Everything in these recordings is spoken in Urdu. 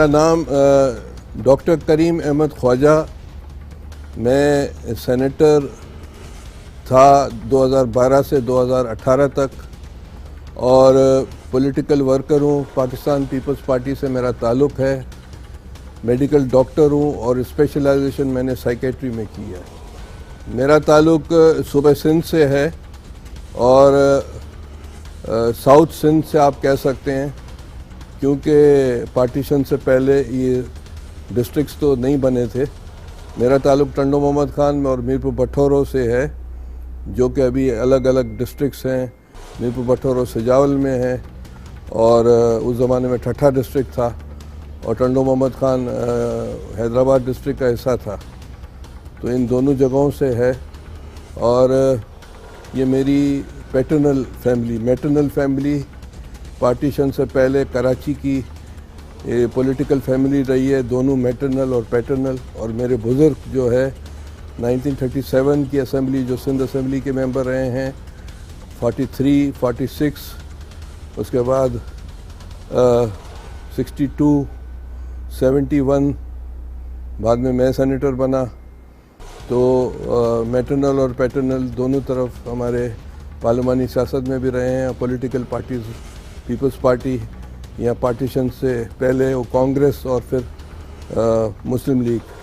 میرا نام ڈاکٹر کریم احمد خواجہ. میں سینیٹر تھا 2012 سے 2018 تک اور پولیٹیکل ورکر ہوں. پاکستان پیپلز پارٹی سے میرا تعلق ہے. میڈیکل ڈاکٹر ہوں اور اسپیشلائزیشن میں نے سائیکیٹری میں کی ہے. میرا تعلق صوبہ سندھ سے ہے اور ساؤتھ سندھ سے آپ کہہ سکتے ہیں، کیونکہ پارٹیشن سے پہلے یہ ڈسٹرکٹس تو نہیں بنے تھے. میرا تعلق ٹنڈو محمد خان اور میرپور بٹھورو سے ہے، جو کہ ابھی الگ الگ ڈسٹرکٹس ہیں. میرپور بٹھورو سجاول میں ہے اور اس زمانے میں ٹھٹھا ڈسٹرکٹ تھا، اور ٹنڈو محمد خان حیدرآباد ڈسٹرکٹ کا حصہ تھا. تو ان دونوں جگہوں سے ہے. اور یہ میری میٹرنل فیملی پارٹیشن سے پہلے کراچی کی پولیٹیکل فیملی رہی ہے، دونوں میٹرنل اور پیٹرنل. اور میرے بزرگ جو ہے 1937 کی اسمبلی، جو سندھ اسمبلی کے ممبر رہے ہیں، 43 46، اس کے بعد 62 71، بعد میں سینیٹر بنا. تو میٹرنل اور پیٹرنل دونوں طرف ہمارے پارلیمانی سیاست میں بھی رہے ہیں. پولیٹیکل پارٹیز، پیپلز پارٹی یا پارٹیشن سے پہلے وہ کانگریس اور پھر مسلم لیگ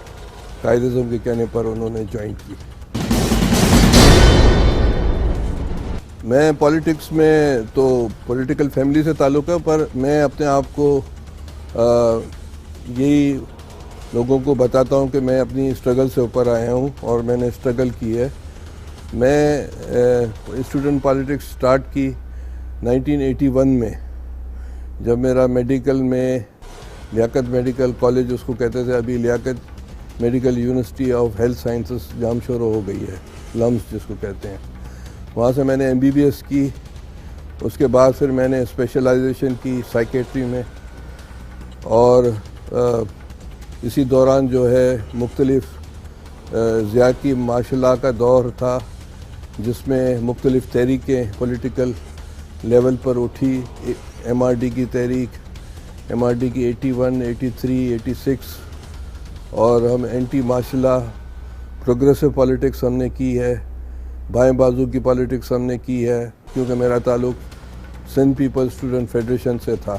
قائد اعظم کے کہنے پر انہوں نے جوائن کی. میں پالیٹکس میں تو پولیٹیکل فیملی سے تعلق ہے، پر میں اپنے آپ کو یہی لوگوں کو بتاتا ہوں کہ میں اپنی اسٹرگل سے اوپر آیا ہوں اور میں نے اسٹرگل کی ہے. میں اسٹوڈنٹ پالیٹکس سٹارٹ کی 1981 میں، جب میرا میڈیکل میں لیاقت میڈیکل کالج اس کو کہتے تھے، ابھی Liaquat medical university of health sciences Jamshoro ہو گئی ہے، لمس جس کو کہتے ہیں. وہاں سے میں نے MBBS کی. اس کے بعد پھر میں نے اسپیشلائزیشن کی سائیکیٹری میں، اور اسی دوران جو ہے مختلف ضیاء کی ماشاء اللہ کا دور تھا، جس میں مختلف تحریکیں پولیٹیکل لیول پر اٹھی. MRD کی تحریک، MRD کی 81 83 86، اور ہم اینٹی ماشاء اللہ پروگریسو پالیٹکس ہم نے کی ہے. بائیں بازو کی پالیٹکس ہم نے کی ہے، کیونکہ میرا تعلق سندھ پیپل اسٹوڈنٹ فیڈریشن سے تھا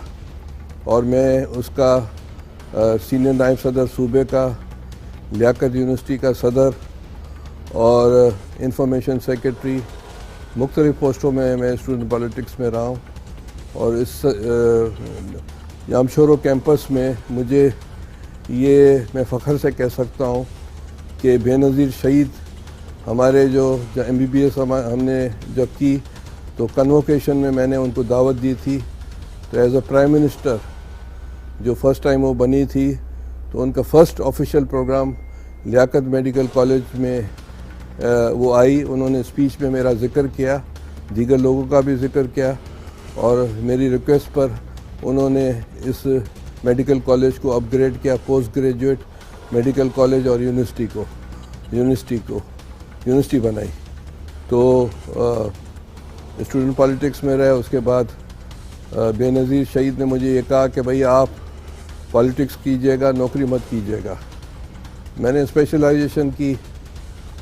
اور میں اس کا سینئر نائب صدر صوبے کا، لیاقت یونیورسٹی کا صدر اور انفارمیشن سیکرٹری، مختلف پوسٹوں میں اسٹوڈنٹ پالیٹکس میں رہا ہوں. اور اس جامشورو کیمپس میں مجھے یہ میں فخر سے کہہ سکتا ہوں کہ بے نظیر شہید ہمارے جو MBBS ہم نے جب کی تو کنووکیشن میں نے ان کو دعوت دی تھی. تو ایز اے پرائم منسٹر جو فرسٹ ٹائم وہ بنی تھی، تو ان کا فرسٹ آفیشیل پروگرام لیاقت میڈیکل کالج میں وہ آئی. انہوں نے اسپیچ میں میرا ذکر کیا، دیگر لوگوں کا بھی ذکر کیا، اور میری ریکویسٹ پر انہوں نے اس میڈیکل کالج کو اپ گریڈ کیا، پوسٹ گریجویٹ میڈیکل کالج، اور یونیورسٹی بنائی. تو اسٹوڈنٹ پالیٹکس میں رہے. اس کے بعد بے نظیر شہید نے مجھے یہ کہا کہ بھائی آپ پالیٹکس کیجیے گا، نوکری مت کیجیے گا. میں نے اسپیشلائزیشن کی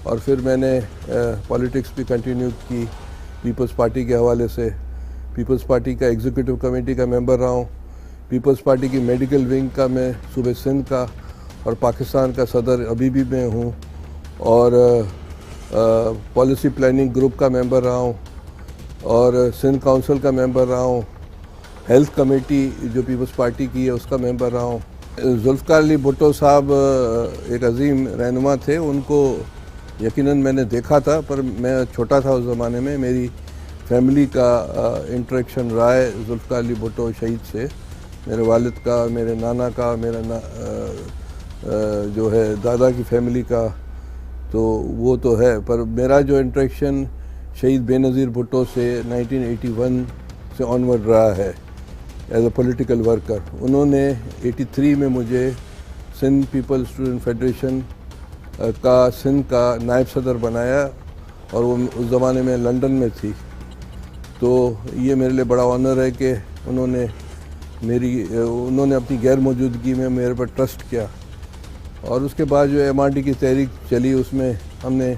اور پھر میں نے پالیٹکس بھی کنٹینیو کی پیپلز پارٹی کے حوالے سے. پیپلز پارٹی کا ایگزیکٹو کمیٹی کا ممبر رہا ہوں. پیپلز پارٹی کی میڈیکل ونگ کا میں صوبہ سندھ کا اور پاکستان کا صدر ابھی بھی میں ہوں، اور پالیسی پلاننگ گروپ کا ممبر رہا ہوں، اور سندھ کونسل کا ممبر رہا ہوں. ہیلتھ کمیٹی جو پیپلز پارٹی کی ہے اس کا ممبر رہا ہوں. ذوالفقار علی بھٹو صاحب ایک عظیم رہنما تھے. ان کو یقیناً میں نے دیکھا تھا، پر میں چھوٹا تھا اس زمانے میں. میری فیملی کا انٹریکشن رہا ہے ذوالفقار علی بھٹو شہید سے، میرے والد کا، میرے نانا کا، میرا جو ہے دادا کی فیملی کا. تو وہ تو ہے، پر میرا جو انٹریکشن شہید بے نظیر بھٹو سے 1981 سے آنورڈ رہا ہے ایز اے پولیٹیکل ورکر. انہوں نے 83 میں مجھے سندھ پیپل اسٹوڈنٹ فیڈریشن کا سندھ کا نائب صدر بنایا، اور وہ اس زمانے میں لنڈن میں تھی. تو یہ میرے لیے بڑا آنر ہے کہ انہوں نے انہوں نے اپنی غیر موجودگی میں میرے پر ٹرسٹ کیا، اور اس کے بعد جو MRD کی تحریک چلی، اس میں ہم نے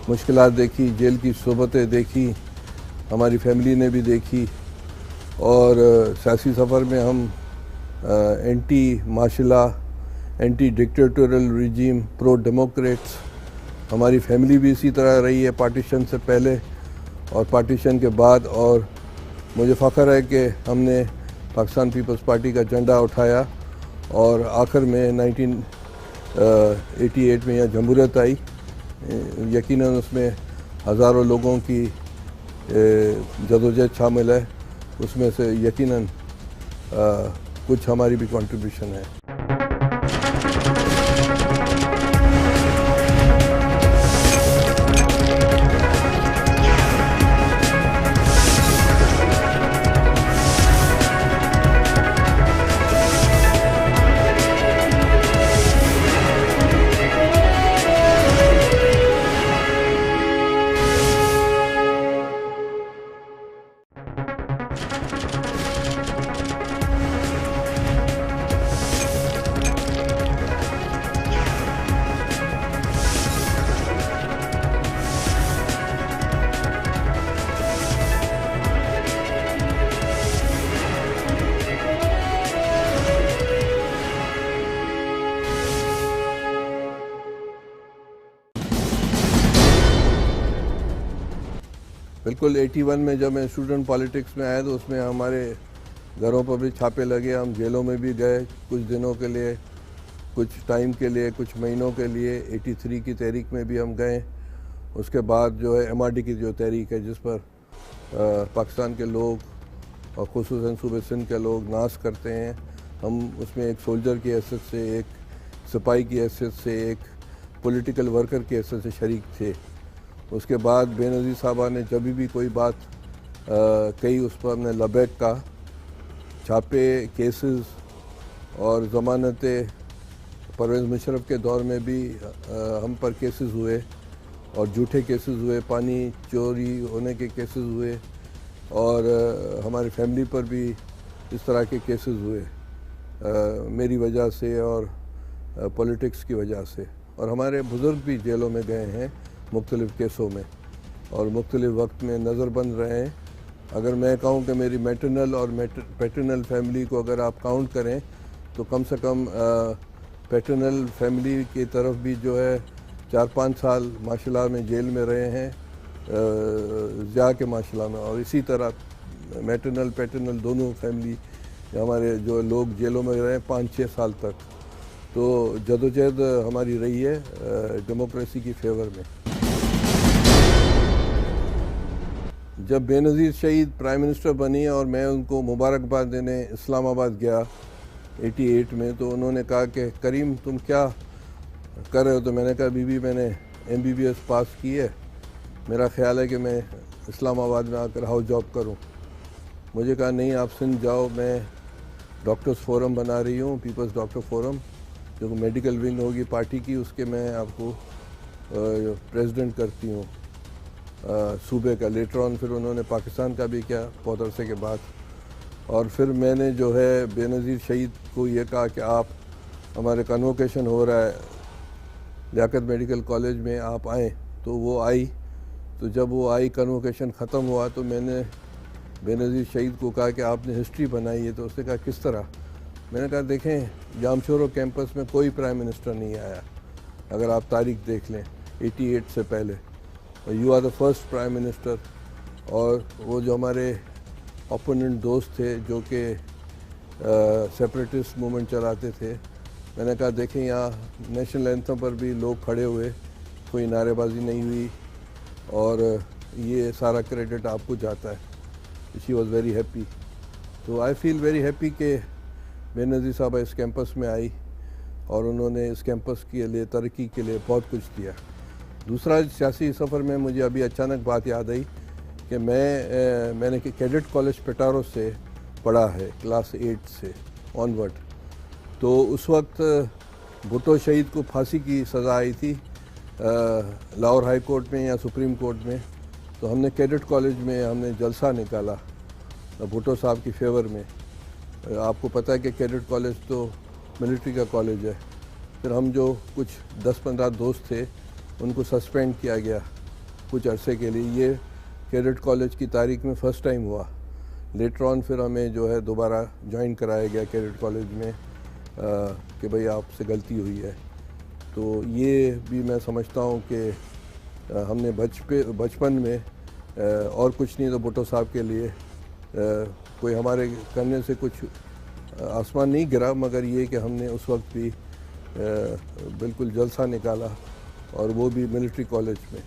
مشکلات دیکھی، جیل کی صحبتیں دیکھی، ہماری فیملی نے بھی دیکھی، اور سیاسی سفر میں ہم anti martial law, anti dictatorial regime, pro democrats, ہماری فیملی بھی اسی طرح رہی ہے پارٹیشن سے پہلے اور پارٹیشن کے بعد، اور مجھے فخر ہے کہ ہم نے پاکستان پیپلز پارٹی کا جھنڈا اٹھایا، اور آخر میں 1988 میں یہاں جمہوریت آئی۔ یقیناً اس میں ہزاروں لوگوں کی جدوجہد شامل ہے، اس میں سے یقیناً کچھ ہماری بھی کنٹریبیوشن ہے۔ بالکل 81 میں جب میں اسٹوڈنٹ پالیٹکس میں آیا تو اس میں ہمارے گھروں پر بھی چھاپے لگے، ہم جیلوں میں بھی گئے کچھ دنوں کے لیے، کچھ ٹائم کے لیے، کچھ مہینوں کے لیے۔ 83 کی تحریک میں بھی ہم گئے۔ اس کے بعد جو ہے MRD کی جو تحریک ہے، جس پر پاکستان کے لوگ اور خصوصاً صوبے سندھ کے لوگ ناز کرتے ہیں، ہم اس میں ایک سولجر کی حیثیت سے، ایک سپاہی کی حیثیت سے، ایک پولیٹیکل ورکر کی حیثیت سے شریک تھے۔ اس کے بعد بے نظیر صاحبہ نے جب بھی کوئی بات کہی، اس پر ہم نے لبیک کا چھاپے، کیسز اور ضمانتیں۔ پرویز مشرف کے دور میں بھی ہم پر کیسز ہوئے اور جھوٹے کیسز ہوئے، پانی چوری ہونے کے کیسز ہوئے، اور ہماری فیملی پر بھی اس طرح کے کیسز ہوئے میری وجہ سے اور پولیٹکس کی وجہ سے۔ اور ہمارے بزرگ بھی جیلوں میں گئے ہیں مختلف کیسوں میں اور مختلف وقت میں نظر بند رہے ہیں۔ اگر میں کہوں کہ میری میٹرنل اور پیٹرنل فیملی کو اگر آپ کاؤنٹ کریں تو کم سے کم پیٹرنل فیملی کی طرف بھی جو ہے 4-5 سال ماشاء اللہ میں جیل میں رہے ہیں، ضیاء کے ماشاء اللہ میں، اور اسی طرح میٹرنل پیٹرنل دونوں فیملی ہمارے جو لوگ جیلوں میں رہے ہیں 5-6 سال تک۔ تو جدوجہد ہماری رہی ہے ڈیموکریسی کی فیور میں۔ جب بے نظیر شہید پرائم منسٹر بنی اور میں ان کو مبارکباد دینے اسلام آباد گیا 88 میں، تو انہوں نے کہا کہ کریم تم کیا کر رہے ہو؟ تو میں نے کہا بی میں نے MBBS پاس کی ہے، میرا خیال ہے کہ میں اسلام آباد میں آ کر ہاؤس جاب کروں۔ مجھے کہا نہیں، آپ سندھ جاؤ، میں ڈاکٹرز فورم بنا رہی ہوں، پیپلز ڈاکٹر فورم، جو میڈیکل ونگ ہوگی پارٹی کی، اس کے میں آپ کو پریزیڈنٹ کرتی ہوں صوبے کا۔ لیٹر آن پھر انہوں نے پاکستان کا بھی کیا بہت عرصے کے بعد، اور پھر میں نے جو ہے بے نظیر شہید کو یہ کہا کہ آپ ہمارے کنوکیشن ہو رہا ہے لیاقت میڈیکل کالج میں، آپ آئیں۔ تو وہ آئی، تو جب وہ آئی کنوکیشن ختم ہوا تو میں نے بے نظیر شہید کو کہا کہ آپ نے ہسٹری بنائی ہے۔ تو اس نے کہا کس طرح؟ میں نے کہا دیکھیں جامشورو کیمپس میں کوئی پرائم منسٹر نہیں آیا، اگر آپ تاریخ دیکھ لیں 88 سے پہلے، you are the first prime minister. اور وہ جو ہمارے اپوننٹ دوست تھے جو کہ سیپریٹسٹ موومنٹ چلاتے تھے، میں نے کہا دیکھیں یہاں نیشنل اینتھم پر بھی لوگ کھڑے ہوئے، کوئی نعرے بازی نہیں ہوئی، اور یہ سارا کریڈٹ آپ کو جاتا ہے۔ She was very happy. تو آئی فیل ویری ہیپی کہ بے نظیر صاحبہ اس کیمپس میں آئی اور انہوں نے اس کیمپس کے لیے ترقی کے لیے بہت کچھ دیا۔ دوسرا سیاسی سفر میں مجھے ابھی اچانک بات یاد آئی کہ میں نے کیڈٹ کالج پٹارو سے پڑھا ہے کلاس 8 سے آنورڈ۔ تو اس وقت بھٹو شہید کو پھانسی کی سزا آئی تھی لاہور ہائی کورٹ میں یا سپریم کورٹ میں۔ تو ہم نے کیڈٹ کالج میں ہم نے جلسہ نکالا بھٹو صاحب کی فیور میں، آپ کو پتہ ہے کہ کیڈٹ کالج تو ملٹری کا کالج ہے. پھر ہم جو کچھ 10-15 دوست تھے ان کو سسپینڈ کیا گیا کچھ عرصے کے لیے. یہ کیڈٹ کالج کی تاریخ میں فرسٹ ٹائم ہوا. لیٹر آن پھر ہمیں جو ہے دوبارہ جوائن کرایا گیا کیڈٹ کالج میں کہ بھئی آپ سے غلطی ہوئی ہے. تو یہ بھی میں سمجھتا ہوں کہ ہم نے بچپن میں اور کچھ نہیں تو بھٹو صاحب کے لیے کوئی ہمارے کرنے سے کچھ آسمان نہیں گرا، مگر یہ کہ ہم نے اس وقت بھی بالکل جلسہ نکالا، اور وہ بھی ملٹری کالج میں.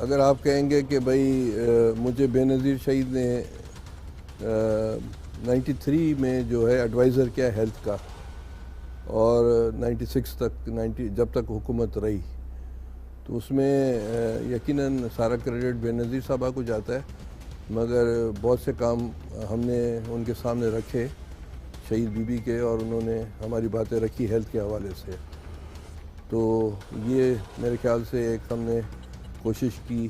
اگر آپ کہیں گے کہ بھئی مجھے بے نظیر شہید نے 93 میں جو ہے ایڈوائزر کیا ہیلتھ کا، اور 96 تک جب تک حکومت رہی، تو اس میں یقیناً سارا کریڈٹ بے نظیر صاحبہ کو جاتا ہے، مگر بہت سے کام ہم نے ان کے سامنے رکھے شہید بی بی کے، اور انہوں نے ہماری باتیں رکھی ہیلتھ کے حوالے سے. تو یہ میرے خیال سے ایک ہم نے کوشش کی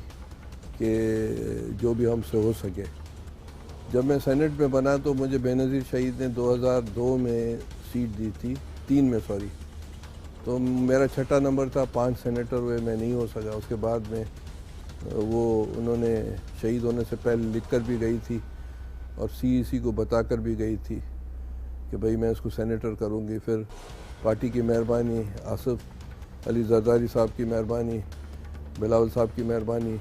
کہ جو بھی ہم سے ہو سکے. جب میں سینٹ میں بنا تو مجھے بے نظیر شہید نے 2002 میں سیٹ دی تھی، 3 میں سوری. تو میرا چھٹا نمبر تھا، 5 سینیٹر ہوئے، میں نہیں ہو سکا. اس کے بعد میں وہ انہوں نے شہید ہونے سے پہلے لکھ کر بھی گئی تھی اور CEC کو بتا کر بھی گئی تھی کہ بھئی میں اس کو سینیٹر کروں گی. پھر پارٹی کی مہربانی، آصف علی زرداری صاحب کی مہربانی، بلاول صاحب کی مہربانی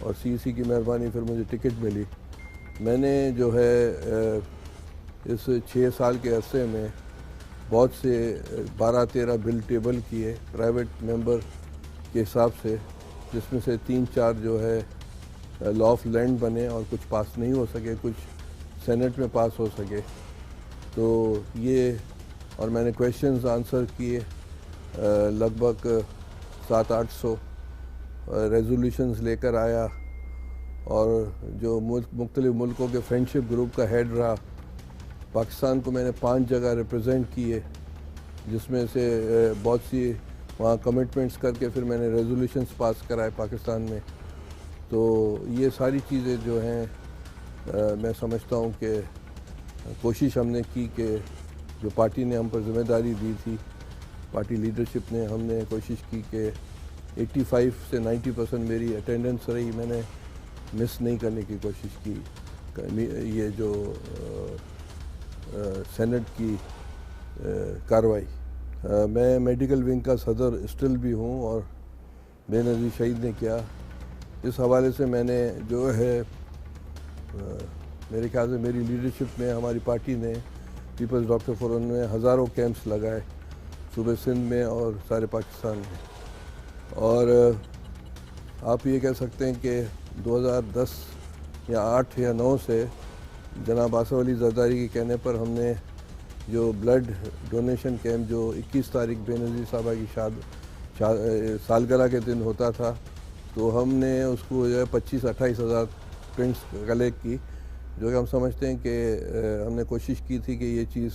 اور CEC کی مہربانی، پھر مجھے ٹکٹ ملی. میں نے جو ہے اس 6 سال کے عرصے میں بہت سے 12-13 بل ٹیبل کیے پرائیویٹ ممبر کے حساب سے، جس میں سے 3-4 جو ہے لا آف لینڈ بنے اور کچھ پاس نہیں ہو سکے، کچھ سینٹ میں پاس ہو سکے. تو یہ، اور میں نے کویشچنز آنسر کیے لگ بھگ 700-800 ریزولوشنز لے کر آیا، اور جو مختلف ملکوں کے فرینڈشپ گروپ کا ہیڈ رہا. پاکستان کو میں نے 5 جگہ ریپرزینٹ کیے، جس میں سے بہت سی وہاں کمٹمنٹس کر کے پھر میں نے ریزولوشنز پاس کرائے پاکستان میں. تو یہ ساری چیزیں جو ہیں میں سمجھتا ہوں کہ کوشش ہم نے کی کہ جو پارٹی نے ہم پر ذمہ داری دی تھی، پارٹی لیڈرشپ نے، ہم نے کوشش کی کہ 85 سے 90% میری اٹینڈنس رہی. میں نے مس نہیں کرنے کی کوشش کی. یہ جو سینٹ کی کارروائی، میں میڈیکل ونگ کا صدر اسٹل بھی ہوں، اور بے نظیر شہید نے کیا. اس حوالے سے میں نے جو ہے میرے خیال سے میری لیڈرشپ میں ہماری پارٹی نے، پیپلز ڈاکٹر فورم نے ہزاروں کیمپس لگائے صوبہ سندھ میں اور سارے پاکستان میں. اور آپ یہ کہہ سکتے ہیں کہ 2010 یا 8 یا 9 سے جناب آصف علی زرداری کے کہنے پر ہم نے جو بلڈ ڈونیشن کیمپ جو 21 تاریخ بے نظیر صاحبہ کی سالگرہ کے دن ہوتا تھا، تو ہم نے اس کو جو ہے 25-28 ہزار پرنٹس کلیکٹ کی، جو کہ ہم سمجھتے ہیں کہ ہم نے کوشش کی تھی کہ یہ چیز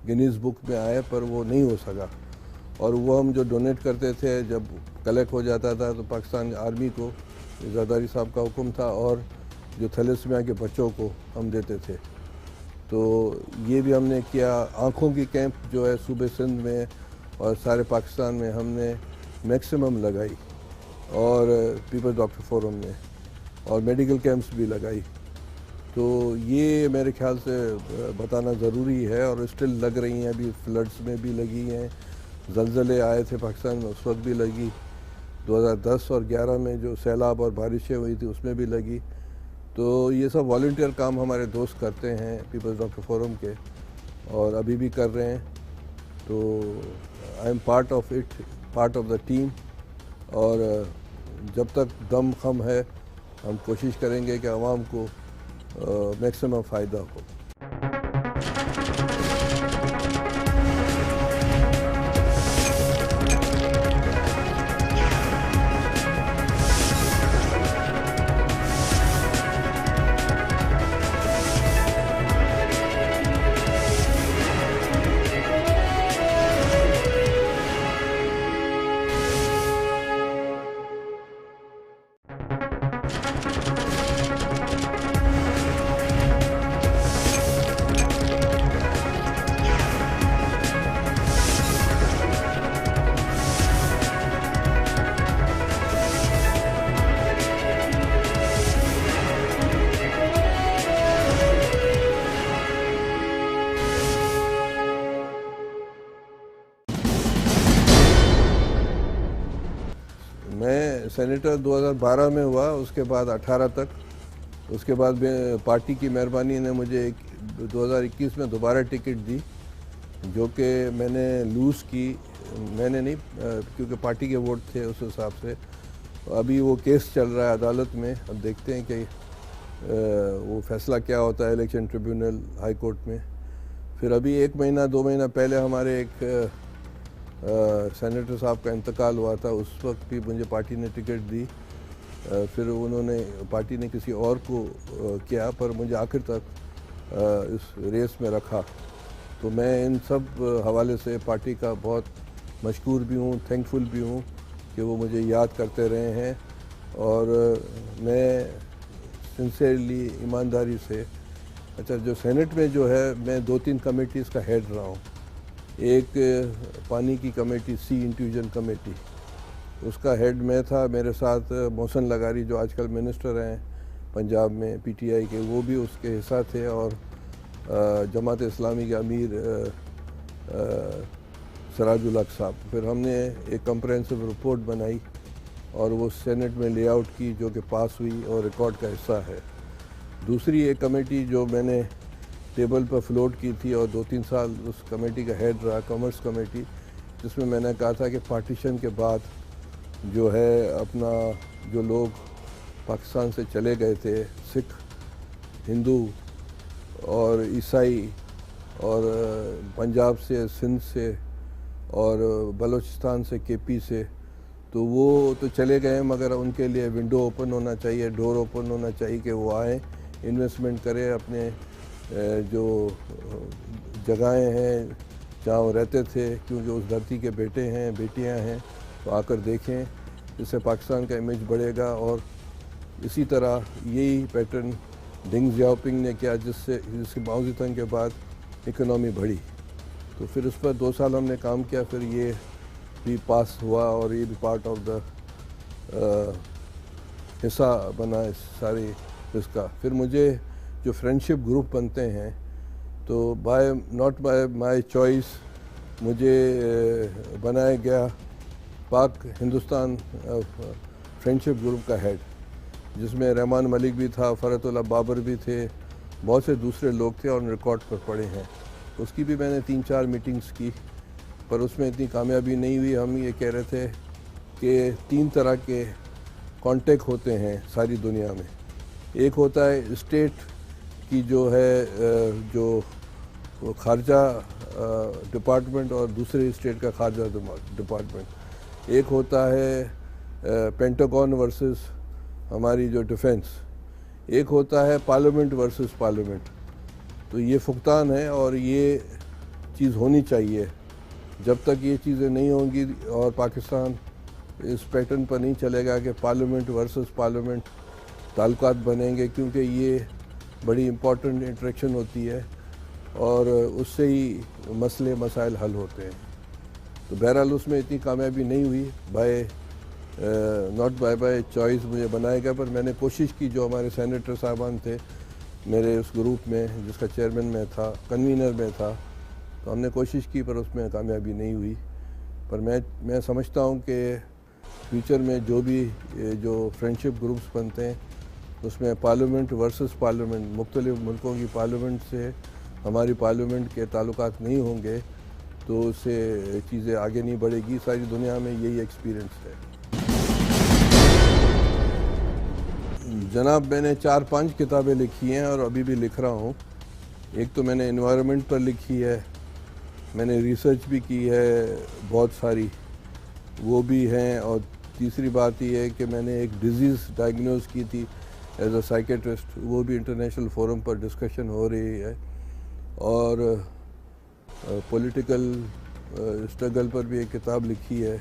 گنیز بک میں آئے، پر وہ نہیں ہو سکا. اور وہ ہم جو ڈونیٹ کرتے تھے جب کلیکٹ ہو جاتا تھا تو پاکستان آرمی کو، زرداری صاحب کا حکم تھا، اور جو تھیلیسیمیا کے بچوں کو ہم دیتے تھے. تو یہ بھی ہم نے کیا. آنکھوں کی کیمپ جو ہے صوبہ سندھ میں اور سارے پاکستان میں ہم نے میکسیمم لگائی، اور پیپلز ڈاکٹر فورم نے، اور میڈیکل کیمپس بھی لگائی. تو یہ میرے خیال سے بتانا ضروری ہے، اور اسٹل لگ رہی ہیں. ابھی فلڈز میں بھی لگی ہیں، زلزلے آئے تھے پاکستان میں اس وقت بھی لگی، 2010 اور 11 میں جو سیلاب اور بارشیں ہوئی تھی اس میں بھی لگی. تو یہ سب والنٹیئر کام ہمارے دوست کرتے ہیں پیپلز ڈاکٹر فورم کے، اور ابھی بھی کر رہے ہیں. تو I am part of it, part of the team, اور جب تک دم خم ہے ہم کوشش کریں گے کہ عوام کو میکسیمم فائدہ ہو. میں سینیٹر 2012 میں ہوا، اس کے بعد 18 تک، اس کے بعد پارٹی کی مہربانی نے مجھے 2021 میں دوبارہ ٹکٹ دی، جو کہ میں نے لوز کی، میں نے نہیں، کیونکہ پارٹی کے ووٹ تھے اس حساب سے۔ ابھی وہ کیس چل رہا ہے عدالت میں، اب دیکھتے ہیں کہ وہ فیصلہ کیا ہوتا ہے الیکشن ٹریبیونل ہائی کورٹ میں۔ پھر ابھی 1 مہینہ 2 مہینہ پہلے ہمارے ایک سینیٹر صاحب کا انتقال ہوا تھا، اس وقت بھی مجھے پارٹی نے ٹکٹ دی، پھر پارٹی نے کسی اور کو کیا، پر مجھے آخر تک اس ریس میں رکھا۔ تو میں ان سب حوالے سے پارٹی کا بہت مشکور بھی ہوں، تھینکفل بھی ہوں کہ وہ مجھے یاد کرتے رہے ہیں، اور میں سنسیئرلی، ایمانداری سے، اچھا جو سینٹ میں جو ہے میں 2-3 کمیٹیز کا ہیڈ رہا ہوں۔ ایک پانی کی کمیٹی، سی انٹیویژن کمیٹی، اس کا ہیڈ میں تھا، میرے ساتھ محسن لغاری جو آج کل منسٹر ہیں پنجاب میں پی ٹی آئی کے، وہ بھی اس کے حصہ تھے، اور جماعت اسلامی کے امیر سراج الحق صاحب۔ پھر ہم نے ایک کمپریہنسو رپورٹ بنائی اور وہ سینٹ میں لے آؤٹ کی، جو کہ پاس ہوئی اور ریکارڈ کا حصہ ہے۔ دوسری ایک کمیٹی جو میں نے ٹیبل پر فلوٹ کی تھی اور 2-3 سال اس کمیٹی کا ہیڈ رہا، کامرس کمیٹی، جس میں میں نے کہا تھا کہ پارٹیشن کے بعد جو ہے اپنا جو لوگ پاکستان سے چلے گئے تھے، سکھ، ہندو اور عیسائی، اور پنجاب سے، سندھ سے اور بلوچستان سے، کے پی سے، تو وہ تو چلے گئے، مگر ان کے لیے ونڈو اوپن ہونا چاہیے، ڈور اوپن ہونا چاہیے کہ وہ آئیں، انویسٹمنٹ کریں، اپنے جو جگہیں ہیں جہاں وہ رہتے تھے، کیونکہ اس دھرتی کے بیٹے ہیں، بیٹیاں ہیں، تو آ کر دیکھیں، اس سے پاکستان کا امیج بڑھے گا۔ اور اسی طرح یہی پیٹرن ڈنگ زیاؤپنگ نے کیا، جس کی ماؤ زیدونگ کے بعد اکنامی بڑھی۔ تو پھر اس پر 2 سال ہم نے کام کیا، پھر یہ بھی پاس ہوا اور یہ بھی پارٹ آف دا حصہ بنا اس ساری اس کا۔ پھر مجھے جو فرینڈشپ گروپ بنتے ہیں، تو ناٹ بائی مائی چوائس مجھے بنایا گیا پاک ہندوستان فرینڈشپ گروپ کا ہیڈ، جس میں رحمان ملک بھی تھا، فرحت اللہ بابر بھی تھے، بہت سے دوسرے لوگ تھے، اور ریکارڈ پر پڑے ہیں۔ اس کی بھی میں نے 3-4 میٹنگز کی، پر اس میں اتنی کامیابی نہیں ہوئی۔ ہم یہ کہہ رہے تھے کہ 3 طرح کے کانٹیکٹ ہوتے ہیں ساری دنیا میں۔ ایک ہوتا ہے اسٹیٹ کی جو ہے جو خارجہ ڈپارٹمنٹ، اور دوسرے اسٹیٹ کا خارجہ ڈپارٹمنٹ۔ ایک ہوتا ہے پینٹاگون ورسز ہماری جو ڈیفنس، ایک ہوتا ہے پارلیمنٹ ورسز پارلیمنٹ۔ تو یہ فقدان ہے، اور یہ چیز ہونی چاہیے۔ جب تک یہ چیزیں نہیں ہوں گی اور پاکستان اس پیٹرن پر نہیں چلے گا کہ پارلیمنٹ ورسز پارلیمنٹ تعلقات بنیں گے، کیونکہ یہ بڑی امپورٹنٹ انٹریکشن ہوتی ہے، اور اس سے ہی مسئلے مسائل حل ہوتے ہیں۔ تو بہرحال اس میں اتنی کامیابی نہیں ہوئی، ناٹ بائی چوائس مجھے بنایا گیا، پر میں نے کوشش کی، جو ہمارے سینیٹر صاحبان تھے میرے اس گروپ میں، جس کا چیئرمین میں تھا، کنوینر میں تھا، تو ہم نے کوشش کی، پر اس میں کامیابی نہیں ہوئی۔ پر میں سمجھتا ہوں کہ فیوچر میں جو فرینڈشپ گروپس بنتے ہیں، اس میں پارلیمنٹ ورسز پارلیمنٹ، مختلف ملکوں کی پارلیمنٹ سے ہماری پارلیمنٹ کے تعلقات نہیں ہوں گے، تو اس سے چیزیں آگے نہیں بڑھے گی۔ ساری دنیا میں یہی ایکسپیرینس ہے۔ جناب، میں نے 4-5 کتابیں لکھی ہیں، اور ابھی بھی لکھ رہا ہوں۔ ایک تو میں نے انوائرمنٹ پر لکھی ہے، میں نے ریسرچ بھی کی ہے بہت ساری، وہ بھی ہیں، اور تیسری بات یہ ہے کہ میں نے ایک ڈیزیز ڈائگنوز کی تھی ایز اے سائیکیٹرسٹ، وہ بھی انٹرنیشنل فورم پر ڈسکشن ہو رہی ہے، اور پولیٹیکل اسٹرگل پر بھی ایک کتاب لکھی ہے۔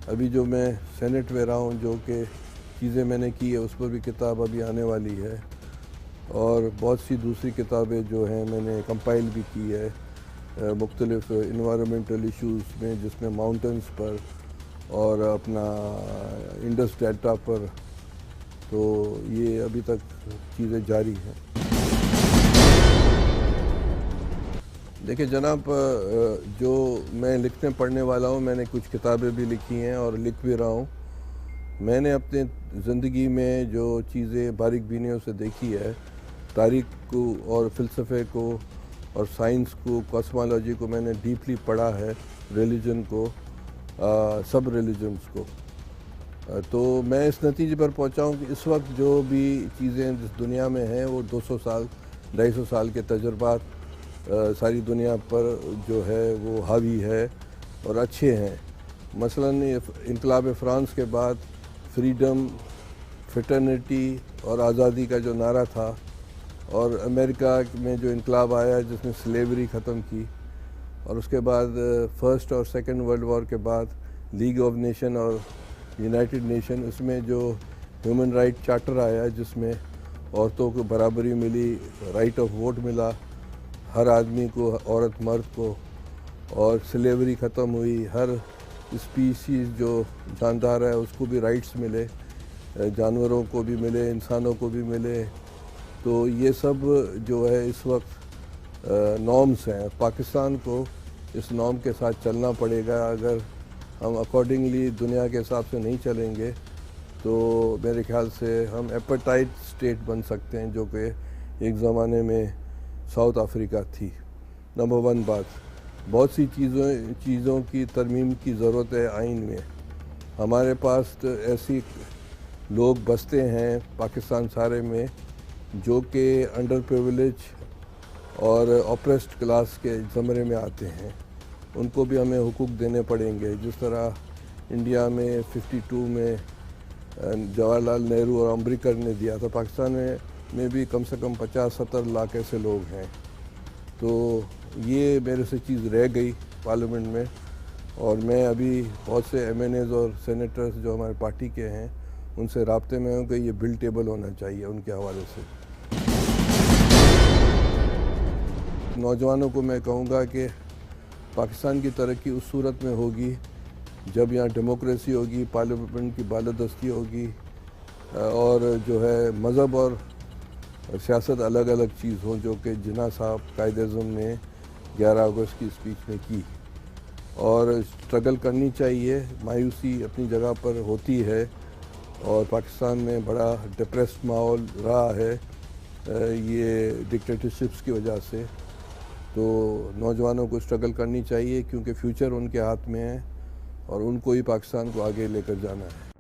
ابھی جو میں سینٹ میں رہا ہوں، جو کہ چیزیں میں نے کی ہے، اس پر بھی کتاب ابھی آنے والی ہے، اور بہت سی دوسری کتابیں جو ہیں میں نے کمپائل بھی کی ہے مختلف انوائرمنٹل ایشوز میں، جس میں ماؤنٹنز پر اور اپنا انڈس ڈیلٹا پر۔ تو یہ ابھی تک چیزیں جاری ہیں۔ دیکھیں جناب، جو میں لکھنے پڑھنے والا ہوں، میں نے کچھ کتابیں بھی لکھی ہیں اور لکھ بھی رہا ہوں، میں نے اپنے زندگی میں جو چیزیں باریک بینیوں سے دیکھی ہے، تاریخ کو اور فلسفے کو اور سائنس کو، کاسمالوجی کو میں نے ڈیپلی پڑھا ہے، ریلیجن کو، سب ریلیجنس کو، تو میں اس نتیجے پر پہنچا ہوں کہ اس وقت جو بھی چیزیں جس دنیا میں ہیں وہ 200 سال 250 سال کے تجربات ساری دنیا پر جو ہے وہ حاوی ہے اور اچھے ہیں۔ مثلاً انقلاب فرانس کے بعد فریڈم، فٹرنیٹی اور آزادی کا جو نعرہ تھا، اور امریکہ میں جو انقلاب آیا جس نے سلیوری ختم کی، اور اس کے بعد فرسٹ اور سیکنڈ ورلڈ وار کے بعد لیگ آف نیشن اور یونائٹڈ نیشن، اس میں جو ہیومن رائٹ چارٹر آیا جس میں عورتوں کو برابری ملی، رائٹ آف ووٹ ملا ہر آدمی کو، عورت مرد کو، اور سلیوری ختم ہوئی، ہر اسپیسیز جو جاندار ہے اس کو بھی رائٹس ملے، جانوروں کو بھی ملے، انسانوں کو بھی ملے۔ تو یہ سب جو ہے اس وقت نارمس ہیں۔ پاکستان کو اس نارم کے ساتھ چلنا پڑے گا۔ اگر ہم اکارڈنگلی دنیا کے حساب سے نہیں چلیں گے تو میرے خیال سے ہم ایپرٹائٹ اسٹیٹ بن سکتے ہیں، جو کہ ایک زمانے میں ساؤتھ افریقہ تھی۔ نمبر 1 بات، بہت سی چیزوں کی ترمیم کی ضرورت ہے آئین میں۔ ہمارے پاس تو ایسی لوگ بستے ہیں پاکستان سارے میں جو کہ انڈر پریویلیج اور اپریسڈ کلاس کے زمرے میں آتے ہیں، ان کو بھی ہمیں حقوق دینے پڑیں گے۔ جس طرح انڈیا میں 52 میں جواہر لال نہرو اور امبریکر نے دیا تھا، پاکستان میں بھی کم سے کم 50-70 لاکھ ایسے لوگ ہیں۔ تو یہ میرے سے چیز رہ گئی پارلیمنٹ میں، اور میں ابھی بہت سے ایم این ایز اور سینیٹرز جو ہمارے پارٹی کے ہیں ان سے رابطے میں ہوں کہ یہ بل ٹیبل ہونا چاہیے ان کے حوالے سے۔ نوجوانوں کو میں کہوں گا کہ پاکستان کی ترقی اس صورت میں ہوگی جب یہاں ڈیموکریسی ہوگی، پارلیمنٹ کی بالادستی ہوگی، اور جو ہے مذہب اور سیاست الگ الگ چیز ہوں، جو کہ جناح صاحب قائد اعظم نے 11 اگست کی اسپیچ میں کی۔ اور اسٹرگل کرنی چاہیے، مایوسی اپنی جگہ پر ہوتی ہے، اور پاکستان میں بڑا ڈپریسڈ ماحول رہا ہے یہ ڈکٹیٹرشپس کی وجہ سے۔ تو نوجوانوں کو اسٹرگل کرنی چاہیے کیونکہ فیوچر ان کے ہاتھ میں ہے، اور ان کو ہی پاکستان کو آگے لے کر جانا ہے۔